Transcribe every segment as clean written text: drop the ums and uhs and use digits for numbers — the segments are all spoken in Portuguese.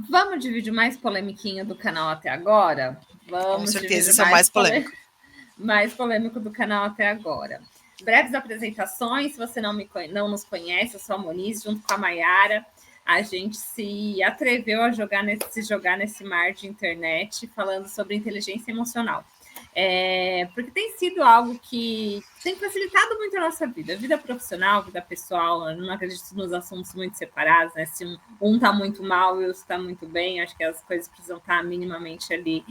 Vamos de vídeo mais polemiquinho do canal até agora? Com certeza, esse é o mais polêmico. Mais polêmico do canal até agora. Breves apresentações, se você não nos conhece, eu sou a Moniz, junto com a Mayara. A gente se atreveu a jogar nesse mar de internet falando sobre inteligência emocional. Porque tem sido algo que tem facilitado muito a nossa vida profissional, vida pessoal. Eu não acredito nos assuntos muito separados, né? Se um está muito mal e o outro está muito bem, acho que as coisas precisam estar minimamente ali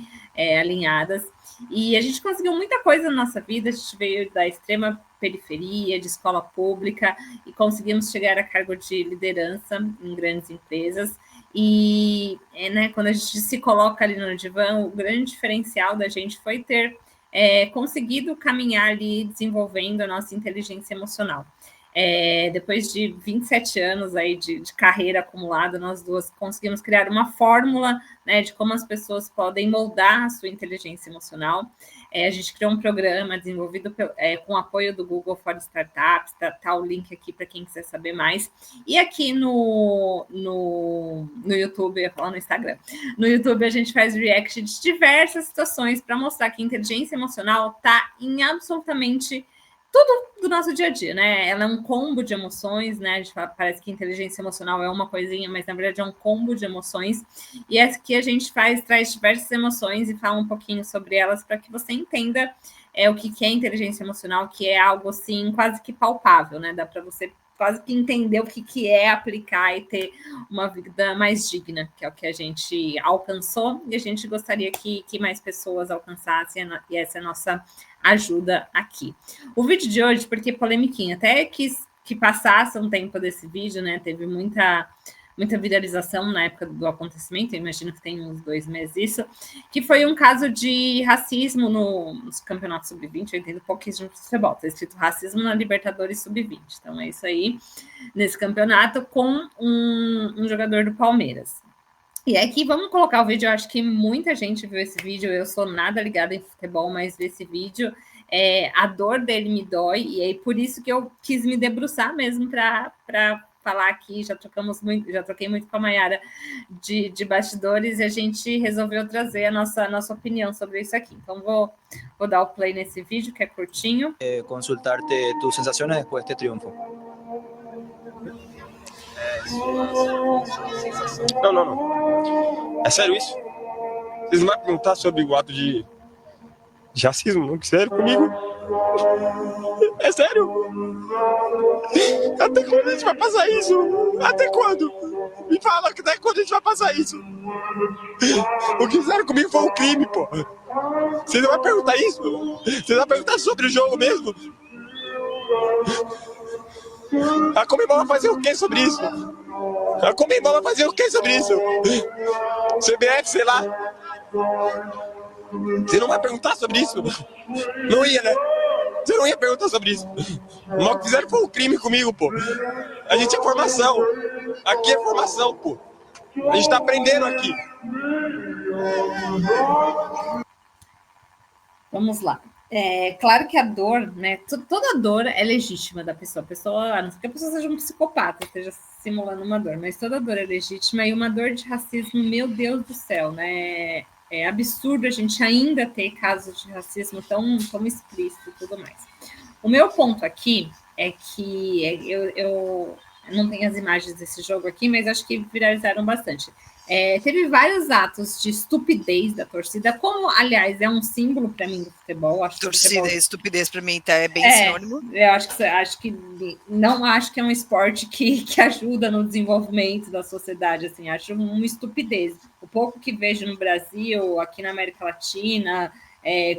alinhadas. E a gente conseguiu muita coisa na nossa vida, a gente veio da extrema periferia, de escola pública, e conseguimos chegar a cargo de liderança em grandes empresas. E quando a gente se coloca ali no divã, o grande diferencial da gente foi ter conseguido caminhar ali desenvolvendo a nossa inteligência emocional. Depois de 27 anos aí de carreira acumulada, nós duas conseguimos criar uma fórmula, né, de como as pessoas podem moldar a sua inteligência emocional. A gente criou um programa desenvolvido com o apoio do Google for Startups, tá o link aqui para quem quiser saber mais. E aqui no YouTube, eu ia falar no Instagram, no YouTube a gente faz react de diversas situações para mostrar que a inteligência emocional está em absolutamente tudo do nosso dia a dia, né? Ela é um combo de emoções, né? A gente fala, parece que inteligência emocional é uma coisinha, mas na verdade é um combo de emoções. E aqui a gente traz diversas emoções e fala um pouquinho sobre elas para que você entenda o que é inteligência emocional, que é algo assim quase que palpável, né? Dá para você quase que entender o que é aplicar e ter uma vida mais digna, que é o que a gente alcançou, e a gente gostaria que mais pessoas alcançassem, e essa é a nossa ajuda aqui. O vídeo de hoje, porque polemiquinha, até quis que passasse um tempo desse vídeo, né? Teve muita viralização na época do acontecimento, eu imagino que tem uns 2 meses isso, que foi um caso de racismo nos campeonatos sub-20, eu entendo pouquíssimo de futebol, está escrito racismo na Libertadores sub-20, então é isso aí, nesse campeonato, com um jogador do Palmeiras. E aqui vamos colocar o vídeo, eu acho que muita gente viu esse vídeo, eu sou nada ligada em futebol, mas vi esse vídeo, a dor dele me dói, e aí por isso que eu quis me debruçar mesmo para falar aqui, já troquei muito com a Mayara de bastidores, e a gente resolveu trazer a nossa opinião sobre isso aqui. Então vou dar o play nesse vídeo, que é curtinho. Consultarte tus sensaciones después de este triunfo. Não. É sério isso? Vocês não vão perguntar sobre o ato de racismo, não? Sério comigo? É sério? Até quando a gente vai passar isso? Até quando? Me fala que até quando a gente vai passar isso? O que fizeram comigo foi um crime, pô. Você não vai perguntar isso? Você vai perguntar sobre o jogo mesmo? A Conmebol vai fazer o que sobre isso? A Conmebol vai fazer o que sobre isso? CBF, sei lá. Você não vai perguntar sobre isso? Não ia, né? Você não ia perguntar sobre isso. O mal que fizeram foi um crime comigo, pô. A gente é formação. Aqui é formação, pô. A gente tá aprendendo aqui. Vamos lá. Claro que a dor, né? Toda dor é legítima da pessoa. A não ser que a pessoa seja um psicopata, esteja simulando uma dor, mas toda dor é legítima, e uma dor de racismo, meu Deus do céu, né? É absurdo a gente ainda ter casos de racismo tão explícito e tudo mais. O meu ponto aqui é que eu não tenho as imagens desse jogo aqui, mas acho que viralizaram bastante. Teve vários atos de estupidez da torcida, como, aliás, é um símbolo para mim do futebol. Torcida e estupidez para mim é bem sinônimo. Eu acho que não acho que é um esporte que ajuda no desenvolvimento da sociedade, assim, acho uma estupidez. O pouco que vejo no Brasil, aqui na América Latina,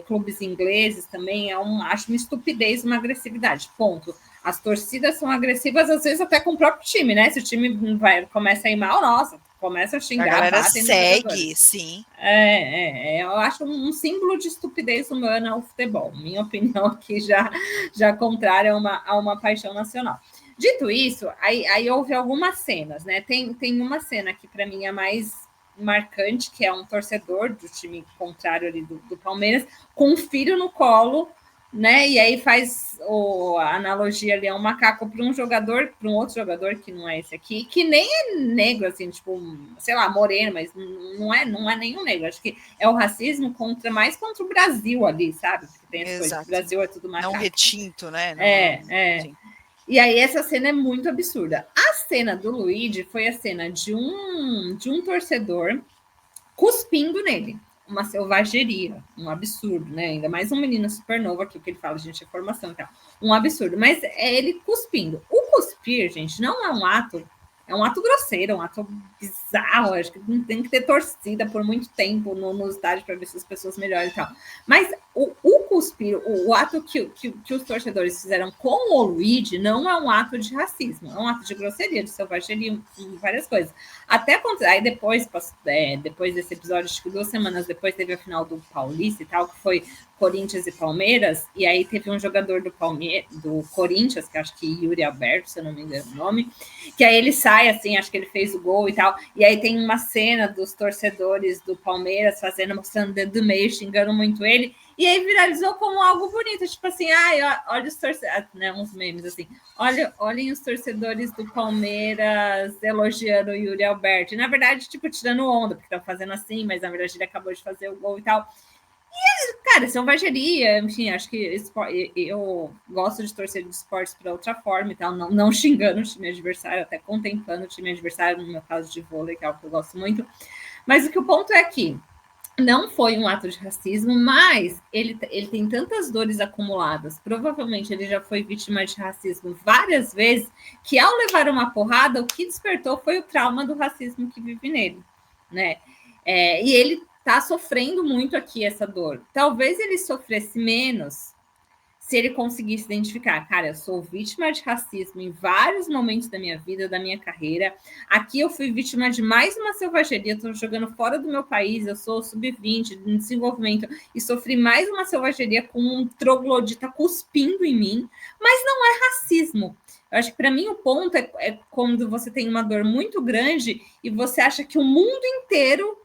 clubes ingleses também, acho uma estupidez, uma agressividade, ponto. As torcidas são agressivas, às vezes até com o próprio time, né? Se o time começa a ir mal, nossa, começa a xingar. A galera segue, sim. Eu acho um símbolo de estupidez humana o futebol. Minha opinião aqui já contrária a uma paixão nacional. Dito isso, aí houve algumas cenas, né? Tem uma cena que para mim é mais marcante, que é um torcedor do time contrário ali do Palmeiras, com um filho no colo, né? E aí faz a analogia ali, é um macaco para um jogador, para um outro jogador que não é esse aqui, que nem é negro, assim, tipo, sei lá, moreno, mas não é nenhum negro. Acho que é o racismo mais contra o Brasil ali, sabe? Porque tem as coisas, o Brasil é tudo macaco. Não retinto, né? Sim. E aí essa cena é muito absurda. A cena do Luigi foi a cena de um torcedor cuspindo nele. Uma selvageria, um absurdo, né? Ainda mais um menino super novo aqui, que ele fala, gente, é formação e tal. Um absurdo, mas é ele cuspindo. O cuspir, gente, não é um ato, é um ato grosseiro, um ato bizarro. Acho que não tem que ter torcida por muito tempo no estádio para ver se as pessoas melhoram e tal. Mas o cuspir, o ato que os torcedores fizeram com o Luigi não é um ato de racismo, é um ato de grosseria, de selvageria, várias coisas. Até aí depois desse episódio, acho que 2 semanas depois, teve a final do Paulista e tal, que foi Corinthians e Palmeiras, e aí teve um jogador do Corinthians, que acho que Yuri Alberto, se eu não me engano o nome, que aí ele sai assim, acho que ele fez o gol e tal, e aí tem uma cena dos torcedores do Palmeiras mostrando o dedo do meio, xingando muito ele, e aí viralizou como algo bonito, tipo assim, olha os torcedores, né, uns memes assim, olhem os torcedores do Palmeiras elogiando o Yuri Alberto, e na verdade, tipo, tirando onda, porque estão fazendo assim, mas na verdade ele acabou de fazer o gol e tal. Cara, selvageria, enfim, acho que eu gosto de torcer de esportes para outra forma e tal, não xingando o time adversário, até contemplando o time adversário, no meu caso de vôlei, que é algo que eu gosto muito. Mas o ponto é que não foi um ato de racismo, mas ele tem tantas dores acumuladas, provavelmente ele já foi vítima de racismo várias vezes, que ao levar uma porrada, o que despertou foi o trauma do racismo que vive nele, né? E ele está sofrendo muito aqui essa dor. Talvez ele sofresse menos se ele conseguisse identificar, cara, eu sou vítima de racismo em vários momentos da minha vida, da minha carreira. Aqui eu fui vítima de mais uma selvageria, estou jogando fora do meu país, eu sou sub-20, de desenvolvimento, e sofri mais uma selvageria com um troglodita cuspindo em mim, mas não é racismo. Eu acho que para mim o ponto é quando você tem uma dor muito grande e você acha que o mundo inteiro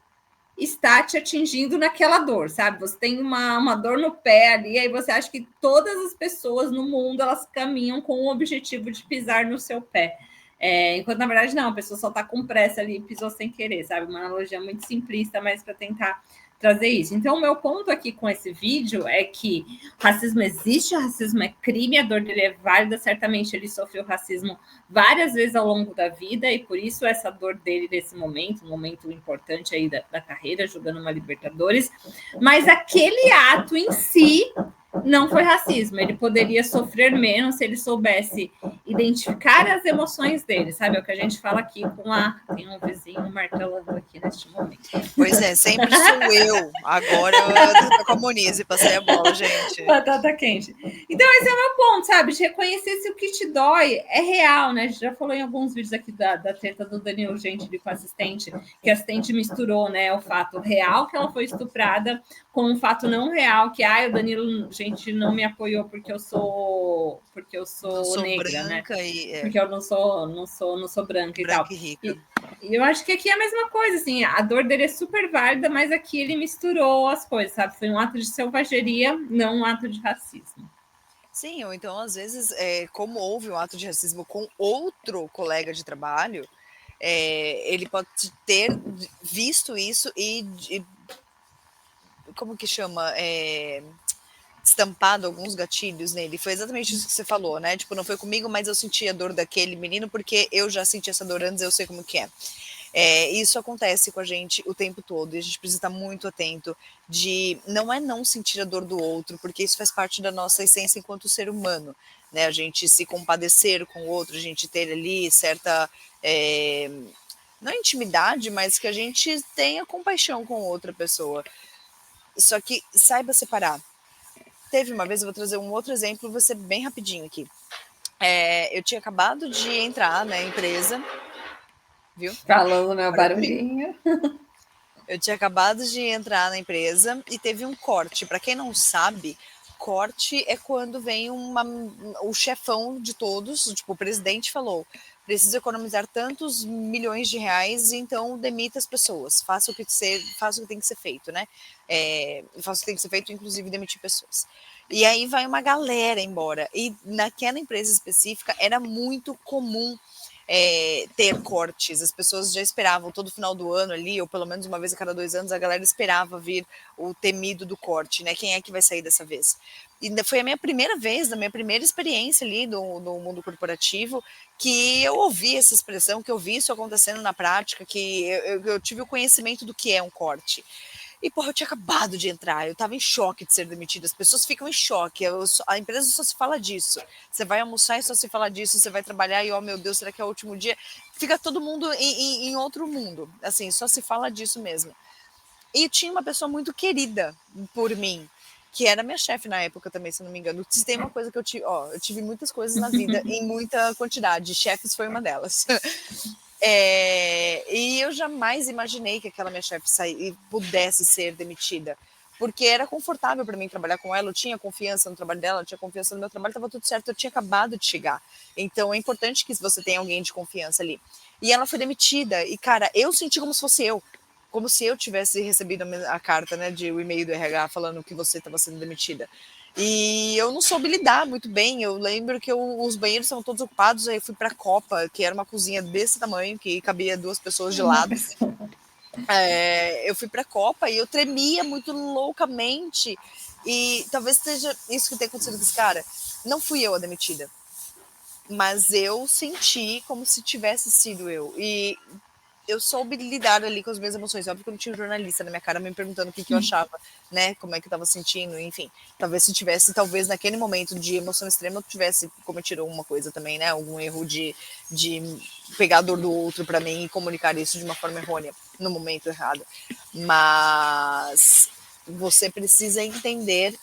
está te atingindo naquela dor, sabe? Você tem uma dor no pé ali, aí você acha que todas as pessoas no mundo, elas caminham com o objetivo de pisar no seu pé. Enquanto, na verdade, não, a pessoa só está com pressa ali e pisou sem querer, sabe? Uma analogia muito simplista, mas para tentar trazer isso. Então, o meu ponto aqui com esse vídeo é que racismo existe, o racismo é crime, a dor dele é válida, certamente ele sofreu racismo várias vezes ao longo da vida, e por isso essa dor dele nesse momento, um momento importante aí da carreira, jogando uma Libertadores, mas aquele ato em si não foi racismo, ele poderia sofrer menos se ele soubesse identificar as emoções dele, sabe? É o que a gente fala aqui tem um vizinho martelando aqui neste momento. Pois é, sempre sou eu. Agora eu tô com a Moniz e passei a bola, gente. Batata quente. Então esse é o meu ponto, sabe? De reconhecer se o que te dói é real, né? A gente já falou em alguns vídeos aqui da treta do Danilo Gentili com a assistente, que a assistente misturou, né, o fato real que ela foi estuprada com um fato não real, que o Danilo Gentili não me apoiou porque eu sou negra, né? Porque eu não sou branca e tal. E eu acho que aqui é a mesma coisa, assim, a dor dele é super válida, mas aqui ele misturou as coisas, sabe? Foi um ato de selvageria, não um ato de racismo. Sim, ou então, às vezes, como houve um ato de racismo com outro colega de trabalho, ele pode ter visto isso e como que chama? Estampado alguns gatilhos nele. Foi exatamente isso que você falou, né? Tipo, não foi comigo, mas eu senti a dor daquele menino porque eu já senti essa dor antes, eu sei como que é. Isso acontece com a gente o tempo todo e a gente precisa estar muito atento de não sentir a dor do outro, porque isso faz parte da nossa essência enquanto ser humano, né? A gente se compadecer com o outro, a gente ter ali certa não intimidade, mas que a gente tenha compaixão com outra pessoa. Só que saiba separar. Teve uma vez, eu vou trazer um outro exemplo, vou ser bem rapidinho aqui. Eu tinha acabado de entrar na empresa, viu? Falando meu barulhinho. Eu tinha acabado de entrar na empresa e teve um corte. Para quem não sabe, corte é quando vem o chefão de todos, tipo, o presidente falou, preciso economizar tantos milhões de reais, então demita as pessoas, faça o que tem que ser feito, né? Faça o que tem que ser feito, inclusive demitir pessoas. E aí vai uma galera embora. E naquela empresa específica era muito comum ter cortes. As pessoas já esperavam todo final do ano ali, ou pelo menos uma vez a cada 2 anos, a galera esperava vir o temido do corte, né? Quem é que vai sair dessa vez? E foi a minha primeira vez, a minha primeira experiência ali do mundo corporativo, que eu ouvi essa expressão, que eu vi isso acontecendo na prática, que eu tive o conhecimento do que é um corte. E, porra, eu tinha acabado de entrar, eu tava em choque de ser demitida. As pessoas ficam em choque, a empresa só se fala disso. Você vai almoçar e só se fala disso, você vai trabalhar e, oh meu Deus, será que é o último dia? Fica todo mundo em outro mundo, assim, só se fala disso mesmo. E tinha uma pessoa muito querida por mim, que era minha chefe na época também, se não me engano. Se tem uma coisa que eu tive, eu tive muitas coisas na vida, em muita quantidade, chefes foi uma delas. E eu jamais imaginei que aquela minha chefe pudesse ser demitida, porque era confortável para mim trabalhar com ela, eu tinha confiança no trabalho dela, eu tinha confiança no meu trabalho, estava tudo certo, eu tinha acabado de chegar. Então é importante que você tenha alguém de confiança ali. E ela foi demitida, e cara, eu senti como se fosse eu, como se eu tivesse recebido a carta, né, o e-mail do RH falando que você estava sendo demitida. E eu não soube lidar muito bem. Eu lembro que os banheiros estavam todos ocupados. Aí eu fui para a Copa, que era uma cozinha desse tamanho, que cabia 2 pessoas de lado. Eu fui para a Copa e eu tremia muito loucamente. E talvez seja isso que tenha acontecido com esse cara. Não fui eu a demitida, mas eu senti como se tivesse sido eu. E eu soube lidar ali com as minhas emoções. Óbvio que eu não tinha um jornalista na minha cara me perguntando o que eu achava, né? Como é que eu tava sentindo, enfim. Talvez naquele momento de emoção extrema eu tivesse cometido alguma coisa também, né? Algum erro de pegar a dor do outro para mim e comunicar isso de uma forma errônea, no momento errado. Mas você precisa entender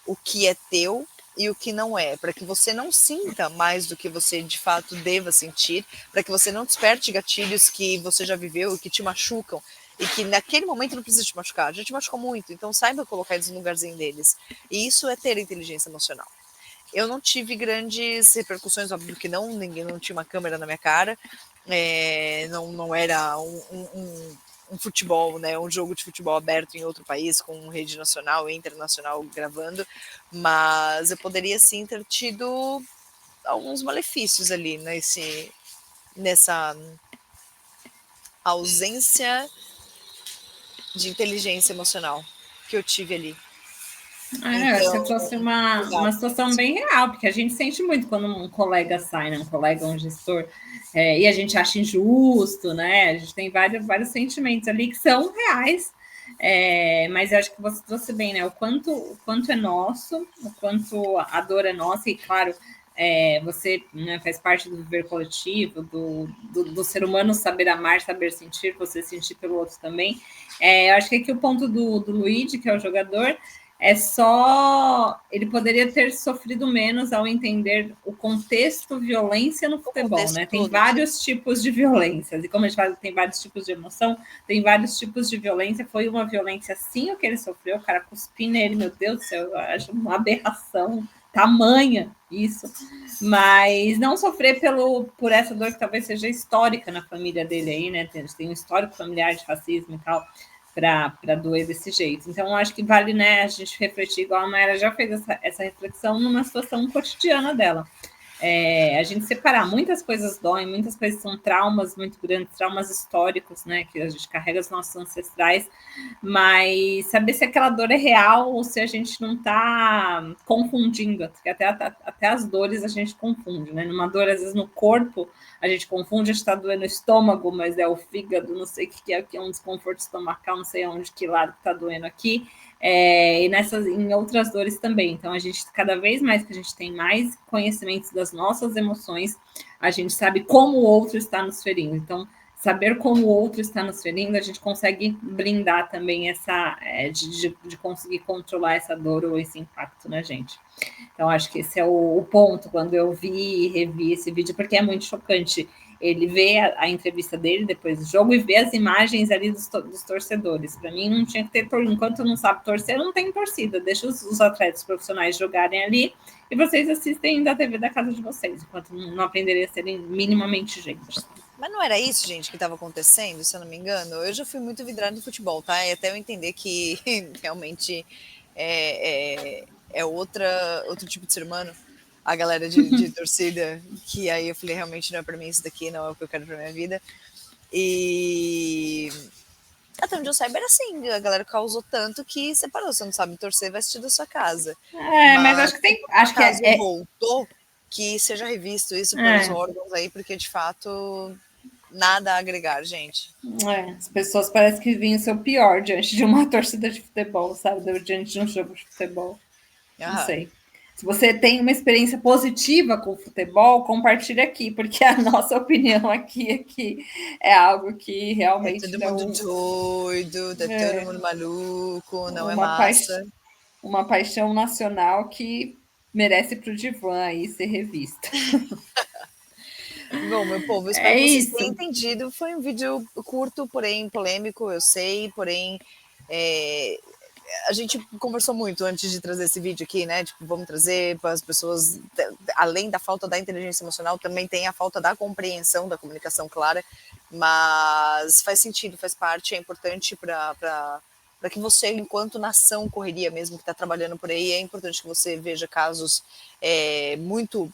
o que é teu e o que não é, para que você não sinta mais do que você de fato deva sentir, para que você não desperte gatilhos que você já viveu e que te machucam, e que naquele momento não precisa te machucar, já te machucou muito, então saiba colocar eles no lugarzinho deles. E isso é ter inteligência emocional. Eu não tive grandes repercussões, óbvio que não, ninguém não tinha uma câmera na minha cara, não era um futebol, né, um jogo de futebol aberto em outro país, com rede nacional e internacional gravando, mas eu poderia sim ter tido alguns malefícios ali nessa ausência de inteligência emocional que eu tive ali. Acho que você trouxe uma situação bem real, porque a gente sente muito quando um colega sai, né? Um colega, um gestor, e a gente acha injusto, né? A gente tem vários sentimentos ali que são reais, mas eu acho que você trouxe bem, né? O quanto é nosso, o quanto a dor é nossa, e claro, você, né, faz parte do viver coletivo, do ser humano saber amar, saber sentir, você sentir pelo outro também. Eu acho que aqui o ponto do Luigi, que é o jogador, ele poderia ter sofrido menos ao entender o contexto violência no futebol, né? Tem vários tipos de violências, e como a gente fala, tem vários tipos de emoção, tem vários tipos de violência. Foi uma violência sim o que ele sofreu, o cara cuspir nele, meu Deus do céu, eu acho uma aberração tamanha isso, mas não sofrer por essa dor que talvez seja histórica na família dele aí, né? Tem um histórico familiar de racismo e tal, para doer desse jeito. Então, acho que vale, né, a gente refletir, igual a Mayra já fez essa reflexão numa situação cotidiana dela. A gente separar, muitas coisas doem, muitas coisas são traumas muito grandes, traumas históricos, né, que a gente carrega os nossos ancestrais, mas saber se aquela dor é real ou se a gente não está confundindo, porque até as dores a gente confunde, né? Numa dor, às vezes, no corpo, a gente confunde, a gente está doendo o estômago, mas é o fígado, não sei o que é, que é um desconforto estomacal, não sei aonde, que lado que está doendo aqui, e em outras dores também. Então, a gente, cada vez mais que a gente tem mais conhecimentos das nossas emoções, a gente sabe como o outro está nos ferindo. Então, saber como o outro está nos ferindo, a gente consegue blindar também de conseguir controlar essa dor ou esse impacto na gente. Então, acho que esse é o ponto, quando eu vi e revi esse vídeo, porque é muito chocante ele ver a entrevista dele depois do jogo e ver as imagens ali dos torcedores. Para mim, não tinha que ter, enquanto não sabe torcer, não tem torcida. Deixa os atletas profissionais jogarem ali e vocês assistem da TV da casa de vocês, enquanto não aprenderem a serem minimamente gente. Mas não era isso, gente, que estava acontecendo, se eu não me engano? Eu já fui muito vidrada no futebol, tá? E até eu entender que realmente é outro tipo de ser humano. A galera de torcida, que aí eu falei, realmente não é pra mim isso daqui, não é o que eu quero pra minha vida. E até onde eu saiba era assim, a galera causou tanto que separou, você não sabe torcer, vai assistir da sua casa. Mas acho que tem. Se por Acho que acaso voltou, que seja revisto isso pelos órgãos aí, porque de fato nada a agregar, gente. As pessoas parecem que vinham ser o pior diante de uma torcida de futebol, sabe? Diante de um jogo de futebol. Não sei. Se você tem uma experiência positiva com o futebol, compartilhe aqui, porque a nossa opinião aqui é algo que realmente todo mundo doido, tá todo mundo maluco, não é massa. Uma paixão nacional que merece para o divã aí ser revista. Bom, meu povo, espero que vocês tenham entendido. Foi um vídeo curto, porém polêmico, eu sei, porém a gente conversou muito antes de trazer esse vídeo aqui, né? Tipo, vamos trazer para as pessoas, além da falta da inteligência emocional, também tem a falta da compreensão, da comunicação clara, mas faz sentido, faz parte, é importante para que você, enquanto nação correria mesmo, que está trabalhando por aí, é importante que você veja casos muito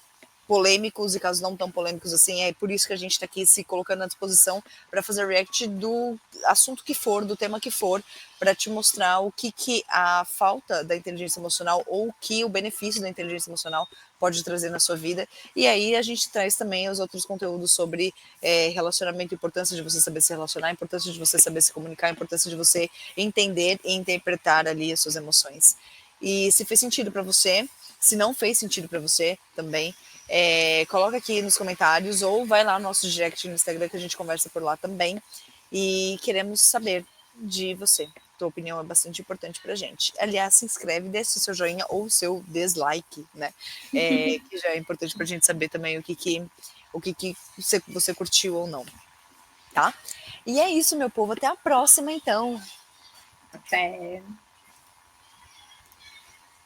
polêmicos e casos não tão polêmicos assim, é por isso que a gente está aqui se colocando à disposição para fazer react do assunto que for, do tema que for, para te mostrar o que a falta da inteligência emocional ou o que o benefício da inteligência emocional pode trazer na sua vida. E aí a gente traz também os outros conteúdos sobre relacionamento, a importância de você saber se relacionar, a importância de você saber se comunicar, a importância de você entender e interpretar ali as suas emoções. E se fez sentido para você, se não fez sentido para você também, coloca aqui nos comentários ou vai lá no nosso direct no Instagram que a gente conversa por lá também. E queremos saber de você. Tua opinião é bastante importante pra gente. Aliás, se inscreve, deixa o seu joinha ou o seu dislike, né? Que já é importante pra gente saber também o que você curtiu ou não. Tá? E é isso, meu povo. Até a próxima, então. Até.